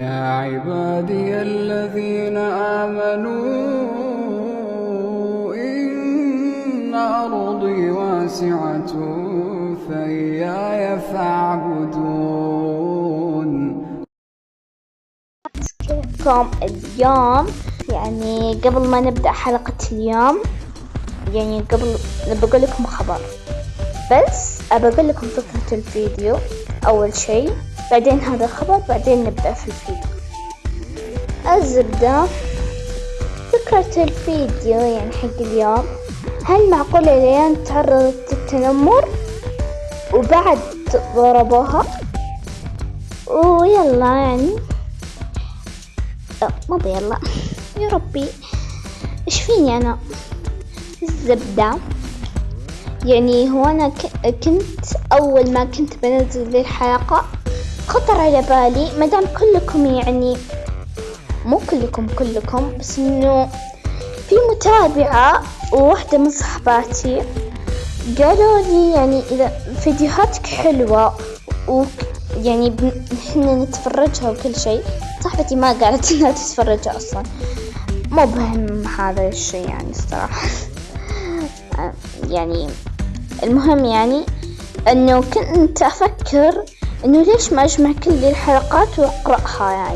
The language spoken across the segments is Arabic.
يا عبادي الذين آمنوا إن أرضي واسعة فإياي فاعبدون. كم اليوم قبل ما نبدأ حلقة اليوم قبل بقول لكم خبر، بس أقول لكم فكرة الفيديو أول شيء، بعدين هذا الخبر، بعدين نبدأ في الفيديو. الزبدة فكرة الفيديو حق اليوم: هل معقول العيال تعرضت للتنمر وبعد ضربوها؟ ويلا ماذا يلا يا ربي ايش فيني انا. الزبدة هو انا كنت اول ما كنت بنزل ذي الحلقة خطر على بالي مادام كلكم مو كلكم بس انه في متابعة وواحدة من صحباتي قالوا لي اذا فيديوهاتك حلوة احنا نتفرجها وكل شيء. صاحبتي ما قالت انها تتفرجها اصلا، مو بهم هذا الشيء الصراحة. المهم انه كنت افكر انه ليش ما اجمع كل الحلقات واقرأها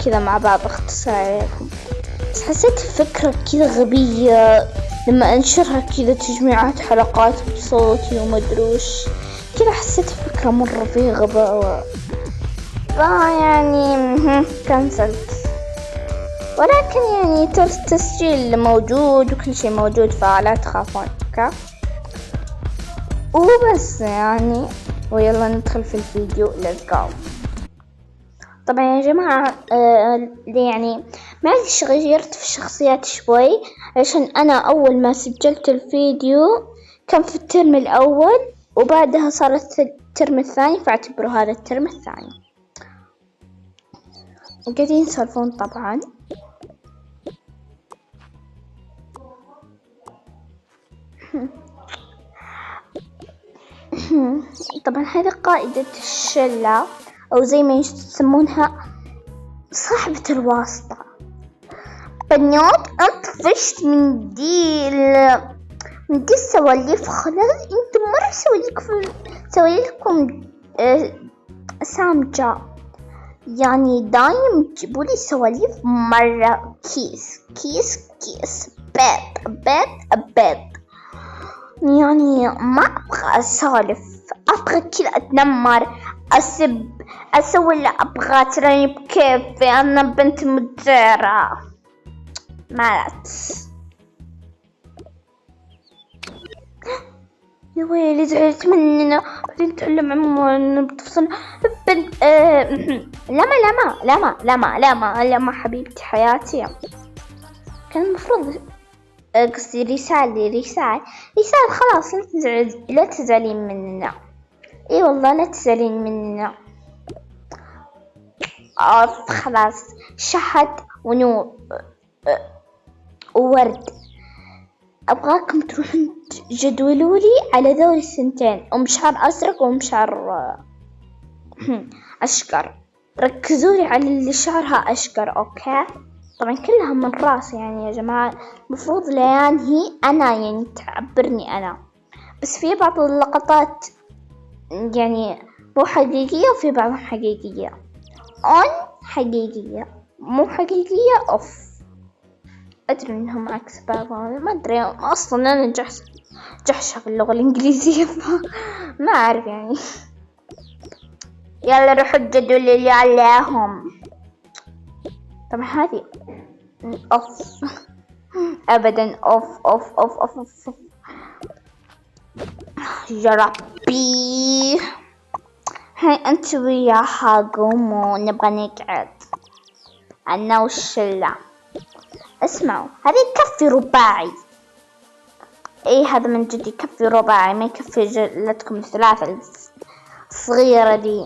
كذا مع بعض اختصر عليكم، بس حسيت الفكرة كذا غبية لما انشرها كذا تجميعات حلقات بصوتي ومدروش كذا. حسيت الفكرة مرة فيه غباء كنسلت، ولكن التسجيل موجود وكل شيء موجود فلا تخافون. وبس ويلا ندخل في الفيديو. let's go. طبعا يا جماعة معلش غيرت في الشخصيات شوي عشان أنا أول ما سجلت الفيديو كان في الترم الأول وبعدها صارت الترم الثاني، فاعتبروا هذا الترم الثاني. قاعدين يسولفون طبعا. طبعا هذه قائدة الشلة أو زي ما يسمونها صاحبة الواسطة. بنات أنت فشت من دي السواليف، خلاص انتم مرة سواليفكم سامجة، دايم تجيبولي سواليف مرة كيس بيت ما أبغى أسولف، أبغى كذا أتنمر، أسوي اللي أبغى، تراني بكيفي، أنا بنت مديرة مالت. يا ويلي زعلت مننا، بعدين تقول عمو بتفصل بنت. لما حبيبتي حياتي كان المفروض قصدي رسالة خلاص لا تزعلين مننا. اي والله لا تزعلين مننا. خلاص شهد ونور وورد، ابغاكم تروحون جدولولي على ذول السنتين، شعر ازرق وشعر اشقر. ركزولي على اللي شعرها اشقر، اوكي؟ طبعا كلها من راسي يا جماعة، مفروض ليان هي انا تعبرني انا، بس في بعض اللقطات مو حقيقية وفي بعضها حقيقية. حقيقية مو حقيقية أدري إنهم عكس بعض، ما أدري أصلا أنا جحشة في اللغة الإنجليزية ما أعرف يلا روحوا الجدول اللي عليهم. طبعا هذه أبدا أوف يا ربي. هاي أنت وياها قوموا نبغى نقعد أنا والشلة. اسمعوا هذا يكفي رباعي، هذا من جد يكفي رباعي، ما يكفي جلتكم الثلاثة الصغيرة دي.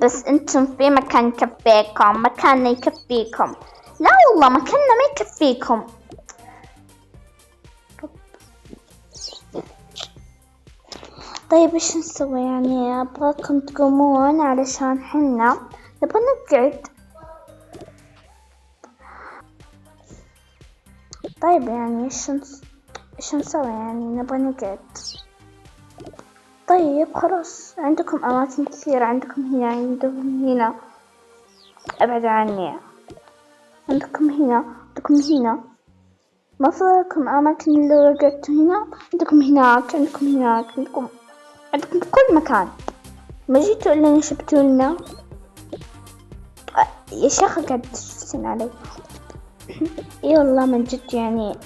بس انتم في مكان يكفيكم، مكاننا يكفيكم. لا والله مكاننا ما يكفيكم. طيب ايش نسوي؟ ابغاكم تقومون علشان حنا نبغى نقعد. طيب يعني ايش نسوي يعني؟ نبغى نقعد. طيب خلاص، عندكم أماكن كثيرة، عندكم هنا، عندكم هنا، ابعد عني. عندكم هنا، عندكم هنا، ما فيكم أماكن لو قعدتوا هنا؟ عندكم هناك، عندكم هناك، عندكم بكل مكان. ما جيتوا إلا نشبتوا لنا. يا شيخ قاعد تشتين علي. اي والله من جد يعني.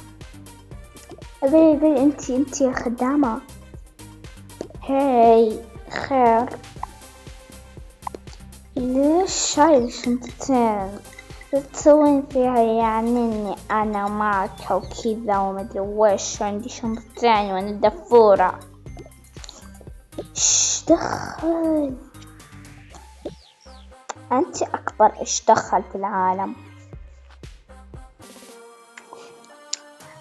ذي انتي يا خدامة. هاي خير، ليش شايل شنطتين؟ تسوين فيها يعني اني انا معك وكذا ومدري وش، عندي شنطتين وانا دفورة. ايش دخل؟ انت اكبر ايش دخل في العالم؟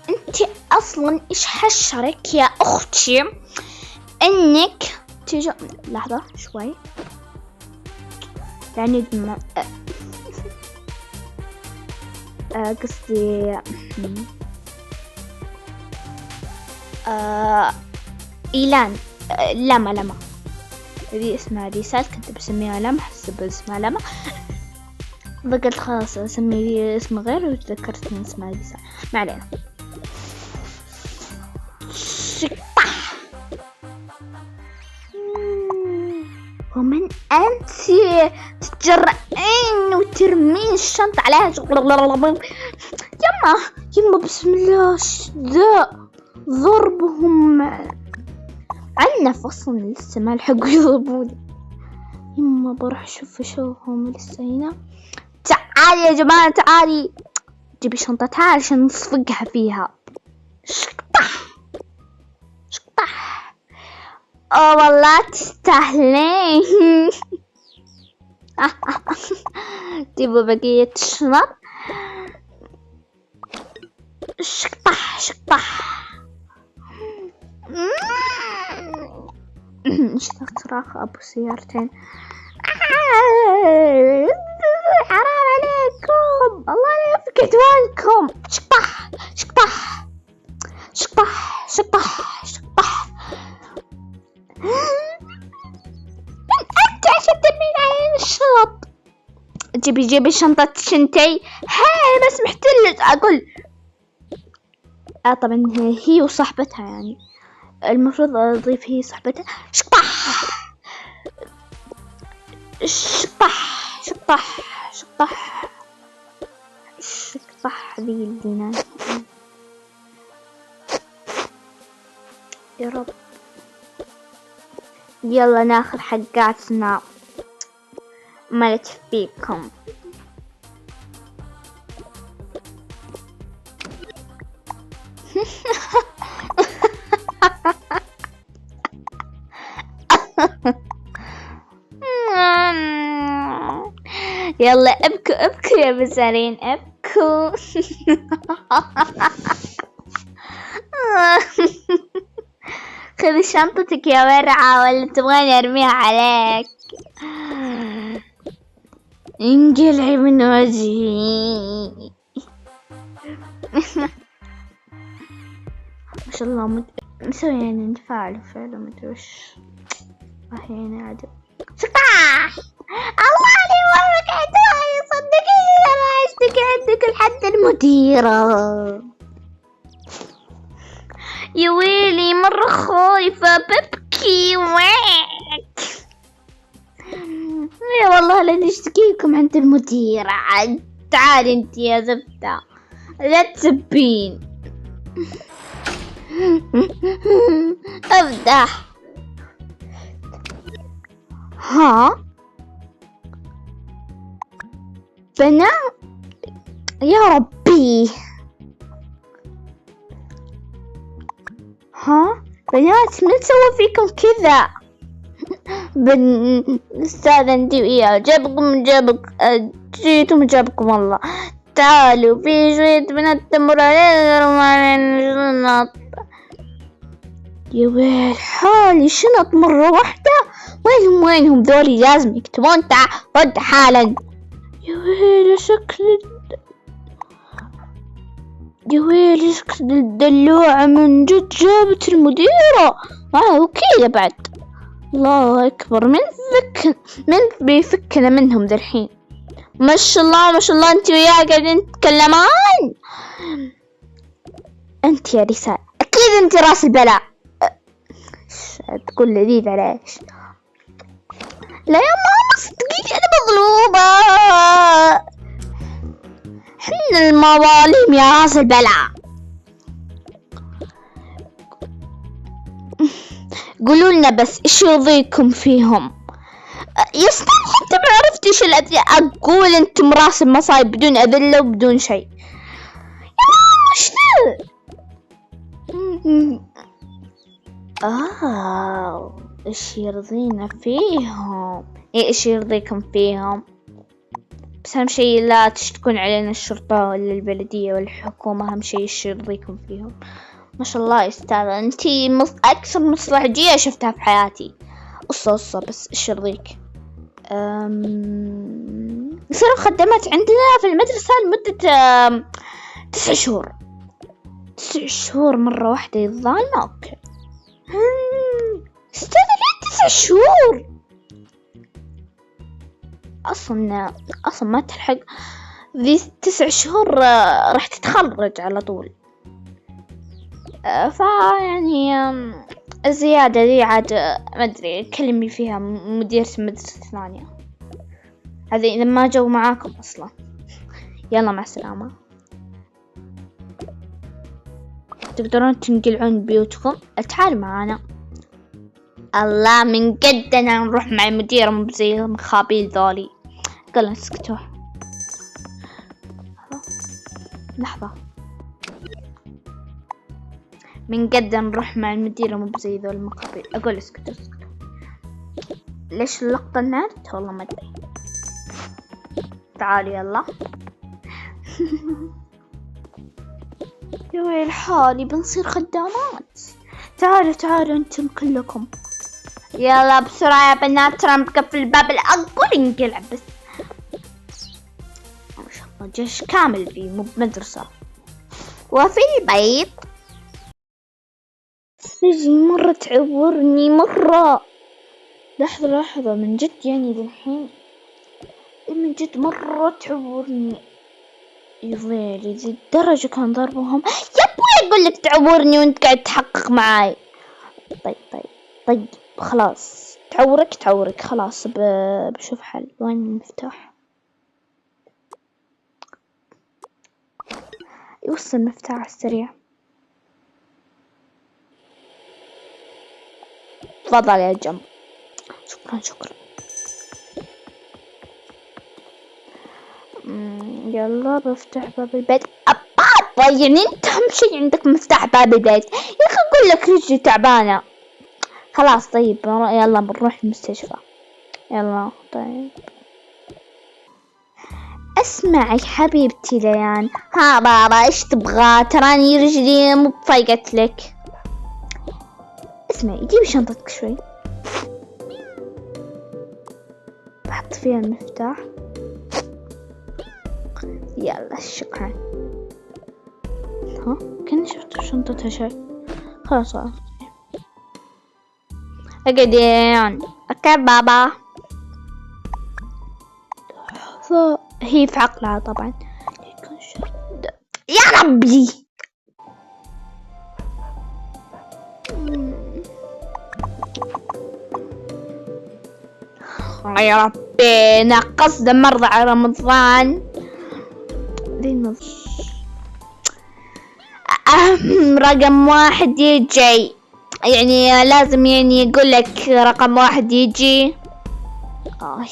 انت اصلا ايش حشرك يا اختي انك تيجي؟ لحظة شوي يعني قصدي إيلان. لما هذه اسمها ريسال، كنت بسميها لما، حسب اسمها لما، فقلت خلاص اسمي اسم غير، وتذكرت ان اسمها ريسال. ما علينا. ومن أنت تتجرأين وترمين الشنطة عليها؟ يما بسم الله، ذا ضربهم عنا فصل لسه ما لحقوا يضربوني. يما بروح شوفهم لسه هنا. تعالي يا جماعة تعالي، جيبي شنطتها علشان نصفقها فيها. شقطح. والله تستاهلين. جيبوا بقية الشنط. شقطح. صراخ ابو سيارتين. حرام عليكم، الله لا يفك عدوانكم. شقطح. انت عشان ترمين علينا الشنط. جيبي شنطة شنتي. هاي ما سمحتلك اقول. طبعا هي وصاحبتها، يعني المفروض اضيف هي صاحبتها. شقطح ذي اللي يا رب. يلا ناخذ حقاتنا، ما تفيكم. يلا ابكوا يا بزارين، ابكوا. خذي شنطتك يا ورعة، ولا تبغاني ارميها عليك؟ انقلعي من وجهي. ما شاء الله نسوي يعني نفعل فعلا مدري وش. يعني عادي. الله لي وراك عدواني، صدقيني انا اشتكي عندك لحد المديرة. يا ويلي مرة خايفة ببكي ويك. يا والله لا نشتكيكم عند المديرة. عاد تعالي انت يا زبدة، لا تسبين. افتح. ها بنا يا ربي. ها بنات من سوى فيكم كذا؟ استاذ انتي وياه جيتم جابكم والله. تعالوا في شوية بنات تمر علينا. يا ويل حالي، شنط مرة واحدة وينهم ذولي؟ لازم يكتبون. رد حالا. يا ويلي شكل الدلوعة من جد جابت المديرة. وكذا بعد. الله أكبر، من بيفكنا منهم ذا الحين؟ ما شاء الله انت وياه قاعدين تتكلمان. انت يا رسال اكيد انت راس البلاء. تقول لذيذة ليش؟ لا يا ماما صدقيني انا مظلومة. حنا المظالم يا راس البلاء. قولوا لنا بس ايش يرضيكم فيهم؟ يستاهل حتى ما عرفت ايش الأذية. اقول انت مراسم مصايب بدون اذلة وبدون شيء. يا ماما وش ذا؟ ايش يرضينا فيهم؟ ايش يرضيكم فيهم؟ بس اهم شيء لا تشتكون علينا الشرطة ولا البلدية ولا الحكومة. اهم شيء ايش يرضيكم فيهم. ما شاء الله يا استاذة انتي اكثر مصلحجية شفتها في حياتي. قصة بس ايش يرضيك؟ يصيروا خدمات عندنا في المدرسة لمدة 9 شهور. 9 شهور مرة واحدة يظلنا. اوكي استاذة ليه 9 شهور؟ اصلا ما تلحق ذي 9 شهور. راح تتخرج على طول. فيعني الزيادة دي عاد ما ادري كلمي فيها مديرة المدرسة الثانية هذه اذا ما جو معاكم اصلا. يلا مع السلامة. تقدرون تنقلعون بيوتكم. تعال معانا. الله من قدنا نروح مع المديرة مو زي المخابيل ذولي. قلنا اسكتوا لحظة. من قدنا نروح مع المديرة مو زي ذول المخابيل. اقول اسكتوا. ليش اللقطة النت؟ والله ما ادري. تعالي يلا. يا ويل حالي بنصير خدامات. تعالوا انتم كلكم. يلا بسرعة يا بنات ترى مقفل الباب. اقول انقلع بس. ما شاء الله جيش كامل فيه مو بمدرسة. وفي البيت تجي مرة تعورني مرة. لحظة من جد يعني الحين من جد مرة تعورني. يضيلي ذي الدرجة كان ضربهم. يا ابوي اقول لك تعورني وانت قاعد تحقق معاي. طيب خلاص تعورك خلاص. بشوف حل. وين المفتاح؟ يوصل المفتاح على السريع. تفضل يا جنب. شكرا. يلا بفتح باب البيت. بابا يعني انت اهم شي عندك مفتاح باب البيت يا اخي. اقول لك رجلي تعبانة. خلاص طيب يلا بنروح المستشفى. يلا طيب. اسمعي حبيبتي ليان. ها بابا ايش تبغى؟ تراني رجلي مو بفايقت لك. اسمعي جيبي شنطتك شوي. بحط فيها المفتاح. يلا شكرا. كني شفت شنطتها شيء. خلاص اقعدين. اوكي بابا. هي في عقلها طبعا. يا ربي يا ربي نقص مرضى على رمضان. رقم 1 يجي يعني لازم يعني يقول لك رقم 1 يجي.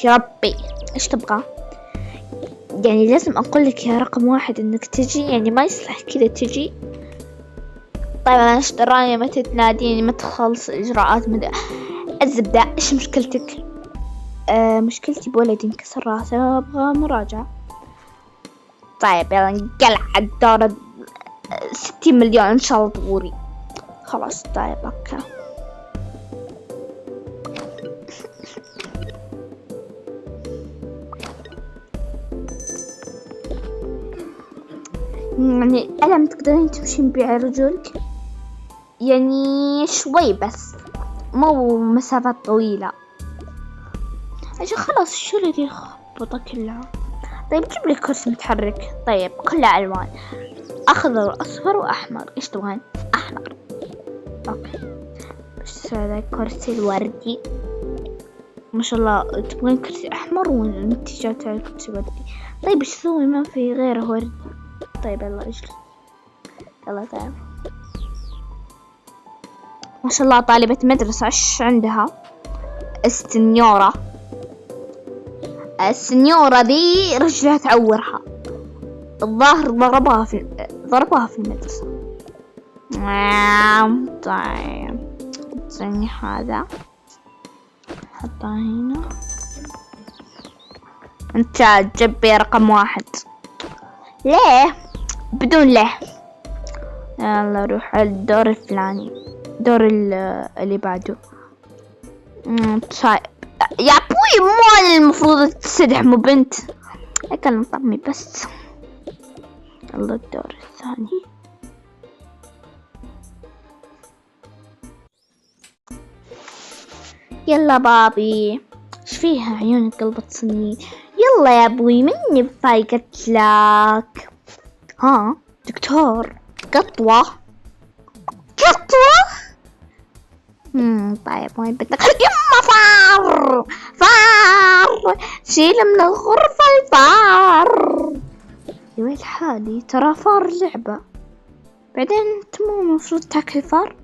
يا ربي ايش تبغى؟ يعني لازم اقول لك يا رقم 1 انك تجي يعني ما يصلح كذا تجي. طيب انا ايش دراني متى تناديني متى تخلص الاجراءات الزبدة. ايش مشكلتك؟ مشكلتي بولدي انكسر راسه ابغى مراجعة. طيب يلا نقلع الدورة 60 مليون ان شاء الله طوري. خلاص طيب اوكي. يعني ألم تقدرين تمشين بعرجلك؟ يعني شوي بس، مو مسافات طويلة. عشان خلاص شو اللي يخبطه كلها. طيب جيب لي كرسي متحرك. طيب كلها ألوان، أخضر وأصفر وأحمر. إيش تبغين؟ أحمر. أوكي، بس هذا كرسي الوردي. ما شاء الله تبغين كرسي أحمر وانت جات على كرسي وردي. طيب إيش أسوي؟ ما في غيره وردي. طيب يلا اجلس. يلا تعال. ما شاء الله طالبة مدرسة. إيش عندها؟ السنيورة. السنيورة دي رجلها تعورها، الظاهر ضربها في المدرسة. طيب زي هذا حطها هنا. انت جبي رقم 1. ليه؟ بدون ليه. يلا روح الدور الفلاني، الدور اللي بعده. طيب يا ابوي مو المفروض تستدعموا بنت. اكلم طمي بس. يلا الدور الثاني. يلا بابي. ايش فيها عيونك قلبت صني؟ يلا يا ابوي مني فايقت لك. ها دكتور؟ قطوة. طيب وين بدك؟ يما فار شيل من الغرفة الفار. يا ويل حالي، ترى فار لعبة. بعدين انت مو المفروض تاكل فار.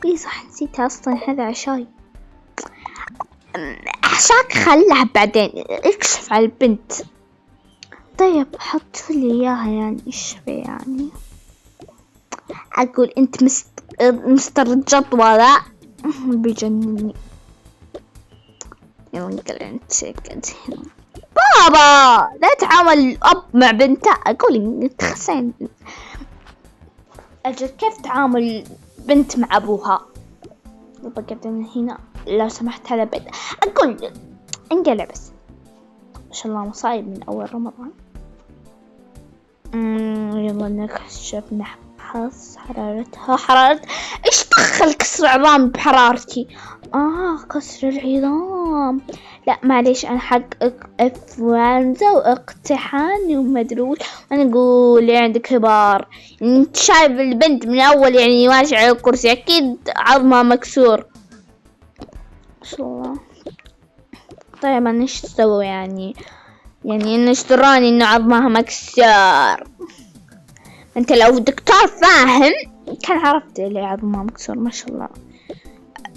اي صح نسيتها اصلا، هذا عشاي. عشاك خلها بعدين، اكشف على البنت. طيب حط لي اياها يعني. ايش في يعني؟ اقول انت مستر الجدولة بيجنني. يلا نقلع نتشكد هنا. بابا لا تعامل الأب مع بنته. أقول تخسين. أجل كيف تعامل بنت مع أبوها؟ يبقى قدمنا هنا لو سمحت. هذا بيت. أقول انقلع بس. ما شاء الله مصايب من أول رمضان. يلا نكشف نحفظ حرارتها. إيش دخل كسر عظام بحرارتي؟ كسر العظام. لا معليش، أنا حق إنفلونزا واقتحام ومدروس. أنا أقول عندك كبار. أنت شايف البنت من أول يعني ماشي على الكرسي، أكيد عظمها مكسور. ما شاء الله. طيب أنا إيش أسوي يعني إنه دراني إنه عظمها مكسور. أنت لو دكتور فاهم كان عرفت اللي عظمها مكسور. ما شاء الله.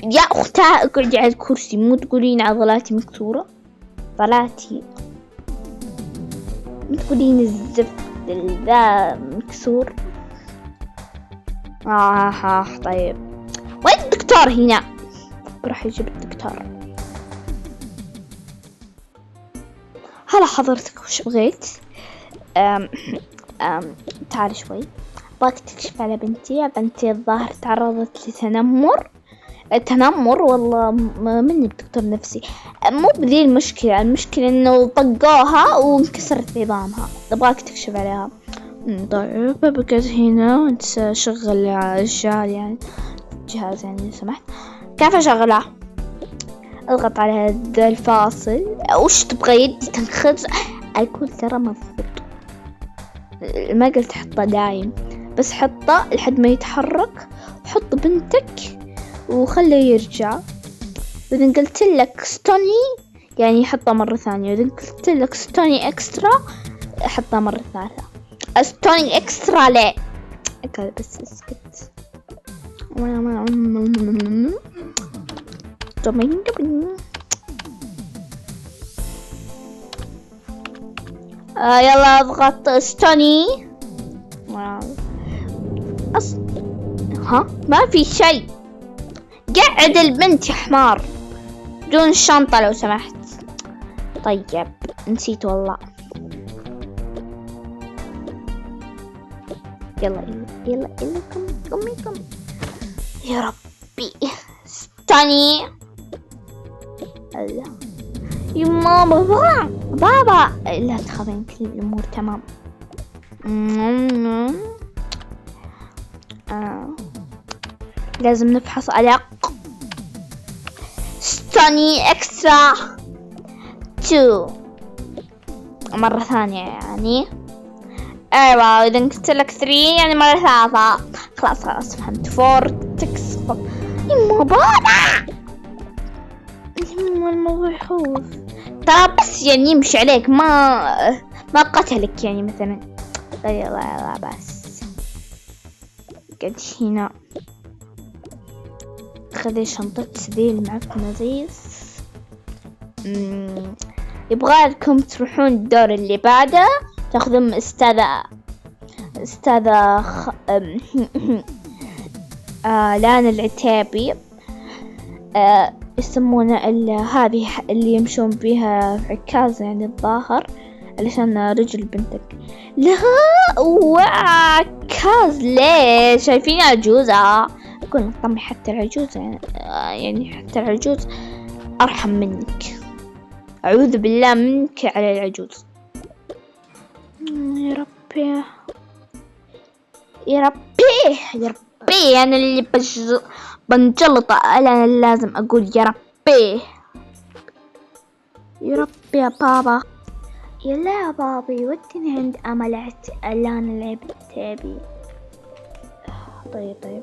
يا أختها اقعدي على الكرسي، مو تقولين عضلاتي مكسورة. عضلاتي مو تقولين الزفت ذا مكسور. طيب وين الدكتور هنا؟ راح يجيب الدكتور. هلا حضرتك وش بغيت؟ تعالي شوي. باك تكشف على بنتي. بنتي الظاهر تعرضت لتنمر والله مني بدكتور نفسي. مو بذي المشكلة انه طقوها وانكسرت عظامها. ابغاك تكشف عليها. طيب بقعد هنا وانت شغل الجهاز يعني لو سمحت. كيف اشغلها؟ اضغط على الفاصل. وش تبغى يدي تنخز؟ اقول ترى مضبوط. ما قلت حطه دايم، بس حطه لحد ما يتحرك. حط بنتك وخليه يرجع. إذا قلت لك ستوني يعني حطه مرة ثانية. إذا قلت لك ستوني إكسترا حطه مرة ثالثة. ستوني إكسترا ليه؟ أقول بس اسكت. يلا اضغط ستوني. ما في شيء. قعد البنت يا حمار بدون الشنطة لو سمحت. طيب نسيت والله. يلا قومي يا ربي. استني يا ماما. بابا لا تخافين، كل الأمور تمام. لازم نفحص أدق. ستوني اكسترا 2 مرة ثانية يعني. ايوه اذا قلت لك 3 يعني مرة ثالثة. خلاص فهمت. فورتكس مبارع. الموضوع يخوف ترى، بس يعني يمشي عليك، ما قتلك يعني مثلا. يلا بس قد هنا. خذي شنطة سديل معفنة زي يبغالكم تروحون الدور اللي بعده، تاخذون أستاذة لانا العتابي. يسمونه هذه اللي يمشون بيها عكاز يعني الظاهر، علشان رجل بنتك. لا وعكاز ليه؟ شايفين عجوزة؟ أقول طمي حتى العجوز يعني حتى العجوز أرحم منك. أعوذ بالله منك على العجوز. يا ربي يا ربي يا ربي، أنا اللي بنجلط. أنا لازم أقول يا ربي يا ربي يا بابا. يلا يا بابي ودني عند أمل الآن لعبت تابي. طيب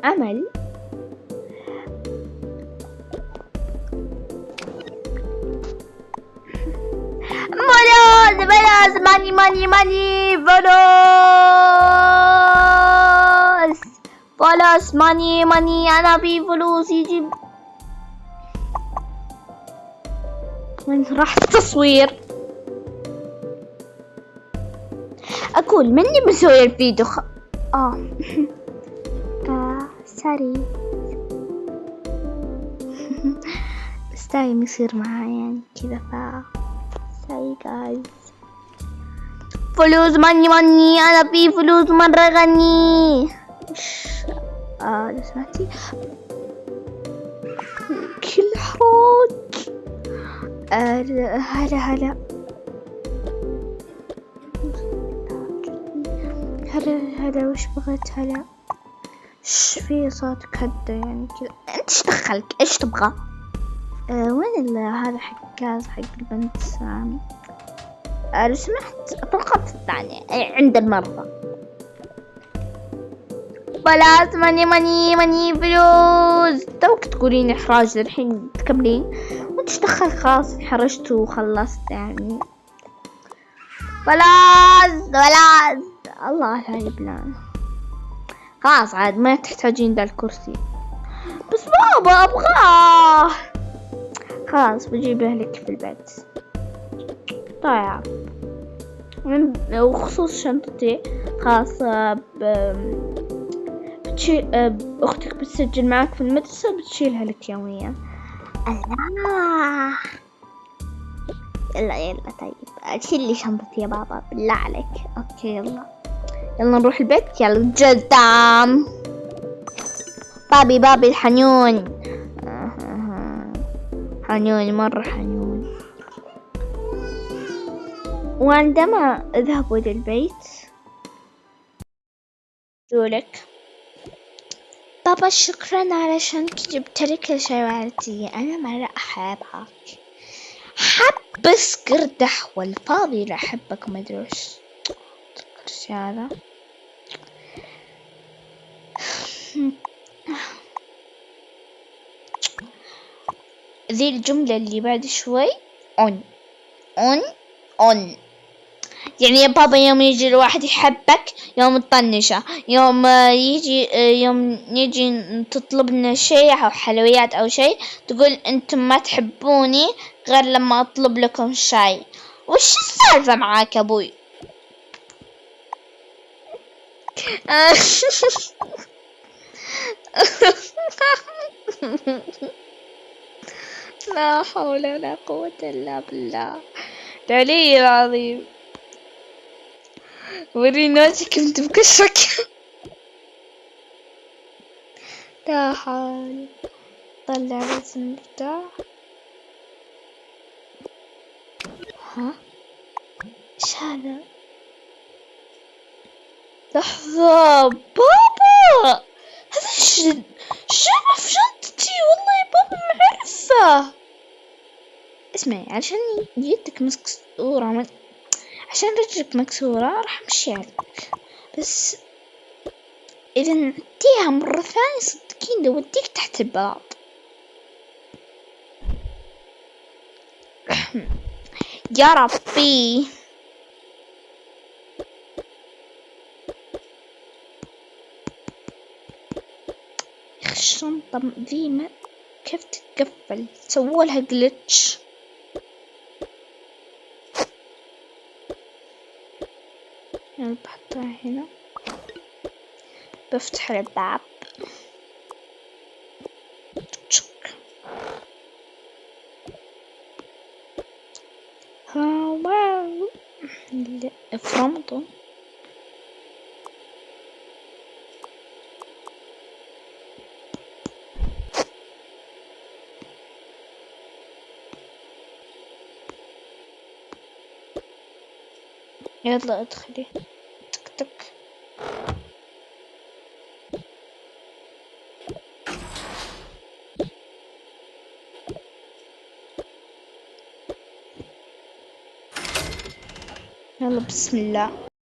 أمل فلوس ماني فلوس ماني أنا في فلوس يجيب. وين راح التصوير؟ أقول مني بسوي الفيديو سوري بس دايم يصير معايا يعني كذا. سوري جايز. فلوس ماني أنا في فلوس مرة غني. لو سمعتي كل حراج. هلا وش بغيت؟ هلا في صوتك هدا يعني كذا. انت ايش دخلك؟ ايش تبغى؟ وين هذا حكاز حق البنت سامي؟ لو سمحت في الخط الثاني عند المرضى. خلاص ماني فلوس. توك تقولين احراج الحين تكملين وانت دخل. خلاص حرجت وخلصت يعني. خلاص الله لا يبلان. خلاص عاد ما تحتاجين ذا الكرسي. بس بابا ابغاه. خلاص بجيبه لك في البيت. طيب وخصوص شنطتي خاصة أختك بتسجل معك في المدرسة بتشيلها لك يوميا. الله يلا طيب شيل لي شنطتي يا بابا بالله عليك. اوكي يلا نروح البيت. يلا قدام بابي الحنون. حنون مرة حنون. وعندما ذهبوا للبيت قولك بابا شكرا علشانك جبت لي كل شيء وعرفتي أنا مرة أحبك. بس قردح والفاضي لا أحبك ما أدري وش تذكرش هذا. ذي الجملة اللي بعد شوي on يعني يا بابا يوم يجي الواحد يحبك يوم تطنشه، يوم يجي تطلب لنا شيء أو حلويات أو شيء تقول أنتم ما تحبوني غير لما أطلب لكم شاي. وش السالفة معاك أبوي؟ لا حول ولا قوة إلا بالله العلي العظيم. ورينا وجهك انت مكشك. لا حول. طلع بس المفتاح. ها ايش هذا؟ لحظة بابا، هذا شنو في شنطتي؟ والله يا بابا معرفة. اسمعي، عشان يدك مكسورة، عشان رجلك مكسورة راح امشي عليك، بس اذا نعطيها مرة ثانية صدقيني اوديك تحت البلاط. يا ربي، الشنطة ذي ما كيف تتقفل؟ سوولها جلتش. يلا بحطها هنا، بفتح الباب. تشك. واو، فرمته. يلا ادخلي. تك تك. يلا بسم الله.